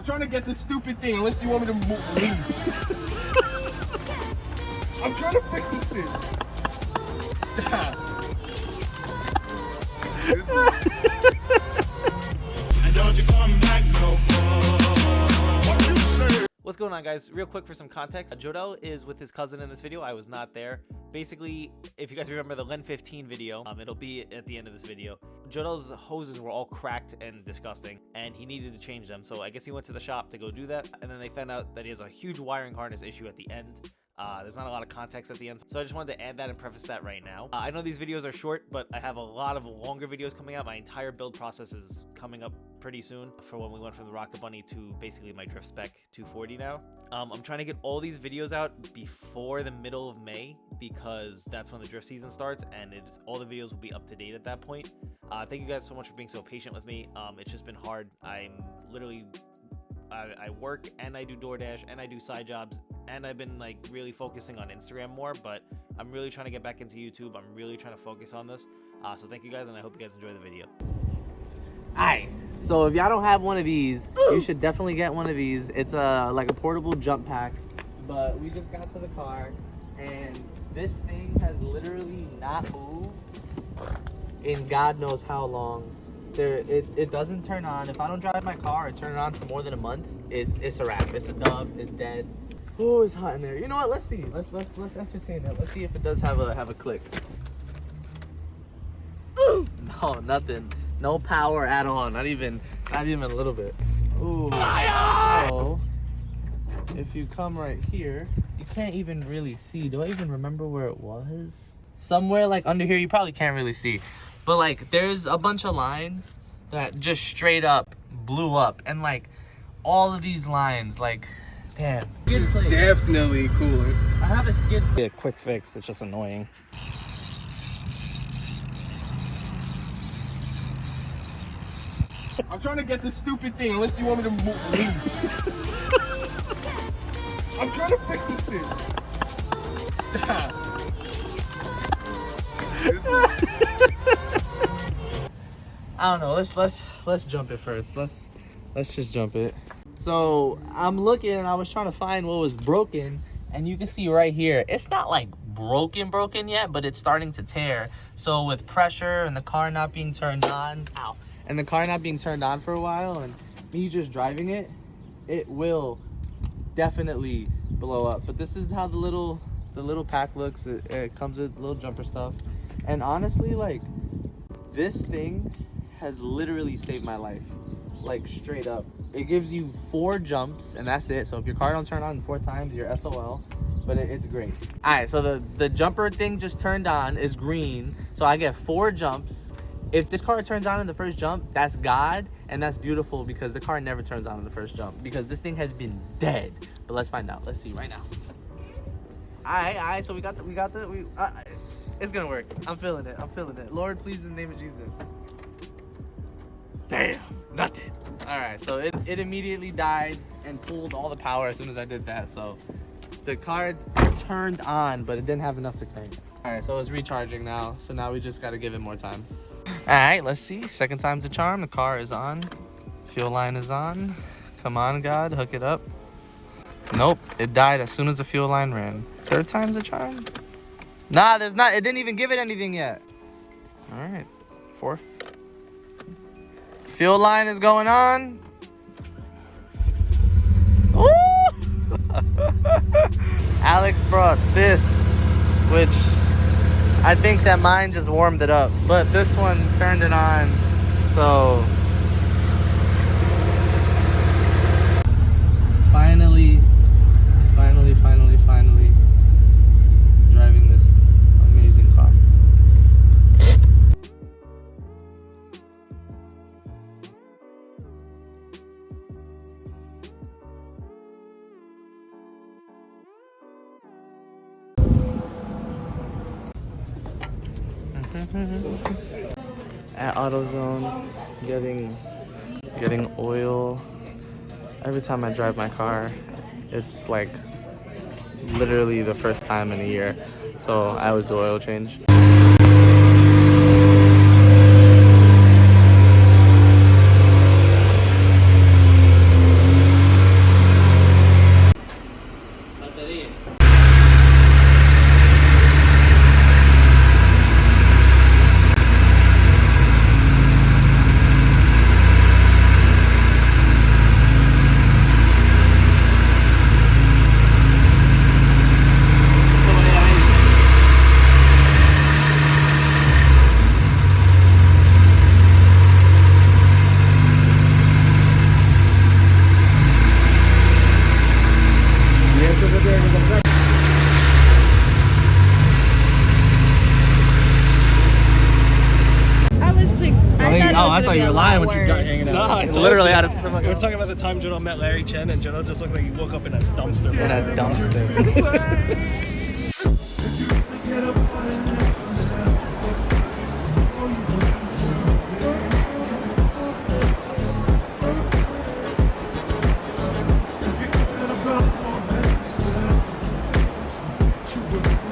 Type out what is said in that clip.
I'm trying to get this stupid thing, unless you want me to leave. I'm trying to fix this thing. Stop. And don't you come back no more. What you say? What's going on, guys? Real quick for some context, Jodell is with his cousin in this video. I was not there. Basically, if you guys remember the Len 15 video, it'll be at the end of this video. Jodell's hoses were all cracked and disgusting, and he needed to change them. So I guess he went to the shop to go do that, and then they found out that he has a huge wiring harness issue at the end. There's not a lot of context at the end, so I just wanted to add that and preface that right now. I know these videos are short, but I have a lot of longer videos coming out. My entire build process is coming up pretty soon for when we went from the Rocket Bunny to basically my drift spec 240 now. I'm trying to get all these videos out before the middle of May, because that's when the drift season starts, and all the videos will be up to date at that point. Thank you guys so much for being so patient with me. It's just been hard. I'm literally... I work and I do DoorDash and I do side jobs, and I've been like really focusing on Instagram more, but I'm really trying to get back into YouTube. I'm really trying to focus on this. So thank you guys, and I hope you guys enjoy the video. Alright, so if y'all don't have one of these, you should definitely get one of these. It's like a portable jump pack, but we just got to the car and this thing has literally not moved in God knows how long. It doesn't turn on. If I don't drive my car or turn it on for more than a month, it's a wrap. It's a dub. It's dead. Oh, it's hot in there. You know what? Let's see. Let's entertain it. Let's see if it does have a click. No, nothing. No power at all. Not even a little bit. Ooh. So, if you come right here, you can't even really see. Do I even remember where it was? Somewhere like under here, you probably can't really see. But like there's a bunch of lines that just straight up blew up, and like all of these lines, like damn. This is definitely cooler. I have a skid. Yeah, quick fix. It's just annoying. I'm trying to get this stupid thing, unless you want me to leave. I'm trying to fix this thing. Stop. I don't know. Let's jump it first. Let's just jump it. So I'm looking, and I was trying to find what was broken, and you can see right here, it's not like broken yet, but it's starting to tear. So with pressure and the car not being turned on, and the car not being turned on for a while, and me just driving it, it will definitely blow up. But this is how the little pack looks. It comes with little jumper stuff, and honestly, like this thing has literally saved my life, like straight up. It gives you 4 jumps and that's it. So if your car don't turn on 4 times, you're SOL, but it's great. All right, so the jumper thing just turned on, is green, so I get 4 jumps. If this car turns on in the first jump, that's God, and that's beautiful, because the car never turns on in the first jump, because this thing has been dead. But let's find out. Let's see right now. All right, so we got it's gonna work. I'm feeling it. Lord, please, in the name of Jesus. Damn, nothing. All right, so it immediately died and pulled all the power as soon as I did that. So the car turned on, but it didn't have enough to crank. All right, so it's recharging now. So now we just gotta give it more time. All right, let's see. Second time's a charm. The car is on. Fuel line is on. Come on, God, hook it up. Nope, it died as soon as the fuel line ran. Third time's a charm. Nah, there's not. It didn't even give it anything yet. All right, 4th. Fuel line is going on. Ooh! Alex brought this, which I think that mine just warmed it up, but this one turned it on. So finally driving this amazing car. At AutoZone, getting oil. Every time I drive my car, it's like literally the first time in a year, so I always do oil change. thought you were lying when you got hanging out. No, I It's told literally you. out of stomach. We're talking about the time Jodell met Larry Chen, and Jodell just looked like he woke up in a dumpster. in a dumpster. If you